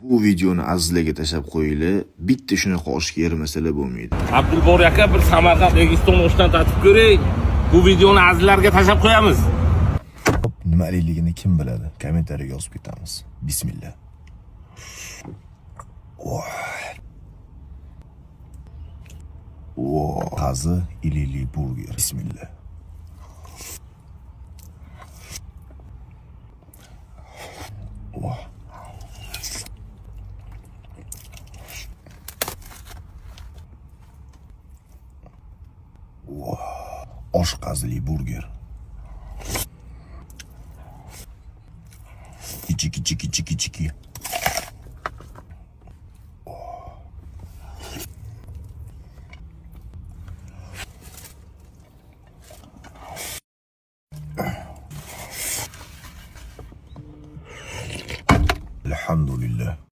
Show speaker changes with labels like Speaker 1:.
Speaker 1: Bu videoni azizlarga tashlab qo'yinglar. Bitta shunaqa oshga ermasalar bo'lmaydi.
Speaker 2: Abdulbor aka bir Samarqand Registon oshdan tatib ko'ring. Bu videoni azizlarga tashlab qo'yamiz.
Speaker 3: Nimaligini kim biladi? Kommentariyaga yozib ketamiz. Bismillah. Qazi ilili burger. Bismillah. Osh qazili burger. Kichik